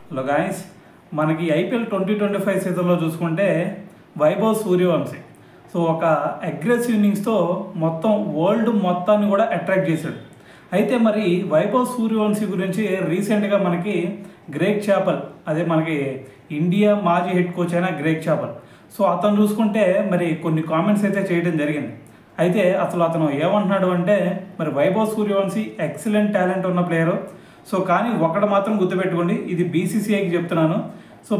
Hello guys, మనకి IPL 2025 సీజన్లో చూసుకుంటే వైభవ్ సూర్యవంశీ ఒక అగ్రెసివ్ ఇన్నింగ్స్తో మొత్తం వరల్డ్ మొత్తాన్ని కూడా అట్రాక్ట్ చేశాడు. అయితే మరి వైభవ్ సూర్యవంశీ గురించి రీసెంట్గా మనకి గ్రేగ్ చాపల్, అదే మనకి ఇండియా మాజీ హెడ్ కోచ్ అయిన గ్రేగ్ చాపల్, అతను చూసుకుంటే మరి కొన్ని కామెంట్స్ అయితే చేయడం జరిగింది. అయితే అసలు అతను ఏమంటున్నాడు అంటే, మరి వైభవ్ సూర్యవంశీ ఎక్సలెంట్ టాలెంట్ ఉన్న ప్లేయరు. కానీ ఒకటి మాత్రం గుర్తుపెట్టుకోండి, ఇది బీసీసీఐకి చెప్తున్నాను.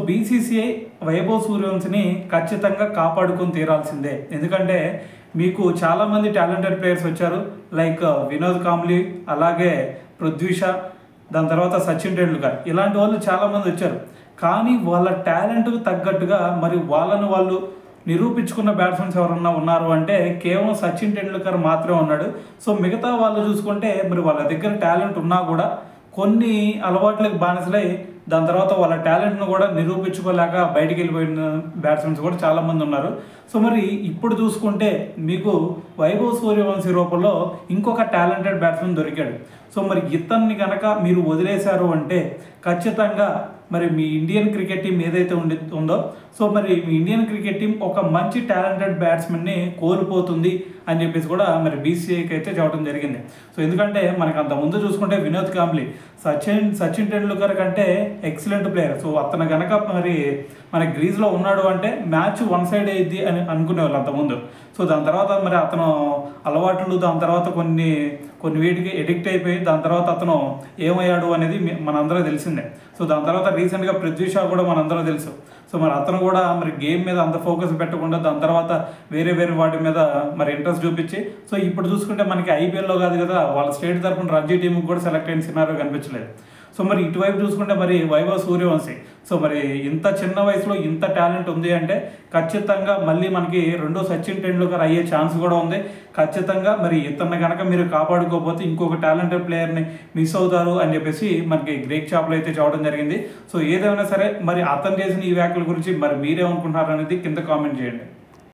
బీసీసీఐ వైభవ్ సూర్యవంశీని ఖచ్చితంగా కాపాడుకొని తీరాల్సిందే. ఎందుకంటే మీకు చాలామంది టాలెంటెడ్ ప్లేయర్స్ వచ్చారు, లైక్ వినోద్ కాంబ్లీ, అలాగే పృథ్వీ షా, దాని తర్వాత సచిన్ టెండూల్కర్, ఇలాంటి వాళ్ళు చాలామంది వచ్చారు. కానీ వాళ్ళ టాలెంట్కు తగ్గట్టుగా మరి వాళ్ళను వాళ్ళు నిరూపించుకున్న బ్యాట్స్మెన్స్ ఎవరన్నా ఉన్నారు అంటే కేవలం సచిన్ టెండూల్కర్ మాత్రమే ఉన్నాడు. మిగతా వాళ్ళు చూసుకుంటే మరి వాళ్ళ దగ్గర టాలెంట్ ఉన్నా కూడా కొన్ని అలవాట్లకు బానిసలై దాని తర్వాత వాళ్ళ టాలెంట్ను కూడా నిరూపించుకోలేక బయటికి వెళ్ళిపోయిన బ్యాట్స్మెన్స్ కూడా చాలామంది ఉన్నారు. మరి ఇప్పుడు చూసుకుంటే మీకు వైభవ్ సూర్యవంశీ రూపంలో ఇంకొక టాలెంటెడ్ బ్యాట్స్మెన్ దొరికాడు. మరి ఇతన్ని కనుక మీరు వదిలేశారు అంటే ఖచ్చితంగా మరి మీ ఇండియన్ క్రికెట్ టీం ఏదైతే ఉందో మరి మీ ఇండియన్ క్రికెట్ టీం ఒక మంచి టాలెంటెడ్ బ్యాట్స్మెన్ని కోల్పోతుంది అని చెప్పేసి కూడా మరి బీసీఐకి అయితే చెప్పడం జరిగింది. ఎందుకంటే మనకు అంత ముందు చూసుకుంటే వినోద్ కాంబ్లీ సచిన్ టెండూల్కర్ కంటే ఎక్సలెంట్ ప్లేయర్. అతను కనుక మరి మన గ్రీజ్లో ఉన్నాడు అంటే మ్యాచ్ వన్ సైడ్ అయ్యిద్ది అని అనుకునేవాళ్ళు అంతకుముందు. దాని తర్వాత మరి అతను అలవాట్లు, దాని తర్వాత కొన్ని వీటికి ఎడిక్ట్ అయిపోయి దాని తర్వాత అతను ఏమయ్యాడు అనేది మనందరూ తెలిసిందే. దాని తర్వాత రీసెంట్గా పృథ్వీ షా కూడా మనందరూ తెలుసు. మరి అతను కూడా మరి గేమ్ మీద అంత ఫోకస్ పెట్టకుండా దాని తర్వాత వేరే వాటి మీద మరి ఇంట్రెస్ట్ చూపించి ఇప్పుడు చూసుకుంటే మనకి ఐపీఎల్లో కాదు కదా, వాళ్ళ స్టేట్ తరఫున రంజీ టీంకి కూడా సెలెక్ట్ అయిన సినారో కనిపించలేదు. మరి ఇటువైపు చూసుకుంటే మరి వైభవ్ సూర్యవంశీ మరి ఇంత చిన్న వయసులో ఇంత టాలెంట్ ఉంది అంటే ఖచ్చితంగా మళ్ళీ మనకి రెండో సచిన్ టెండూల్కర్ అయ్యే ఛాన్స్ కూడా ఉంది. ఖచ్చితంగా మరి ఇతన్ని కనుక మీరు కాపాడుకోకపోతే ఇంకొక టాలెంటెడ్ ప్లేయర్ని మిస్ అవుతారు అని చెప్పేసి మనకి గ్రేగ్ చాపల్ అయితే చెప్పడం జరిగింది. ఏదేమైనా సరే మరి అతను చేసిన ఈ వ్యాఖ్యల గురించి మరి మీరేమనుకుంటున్నారు అనేది కింద కామెంట్ చేయండి.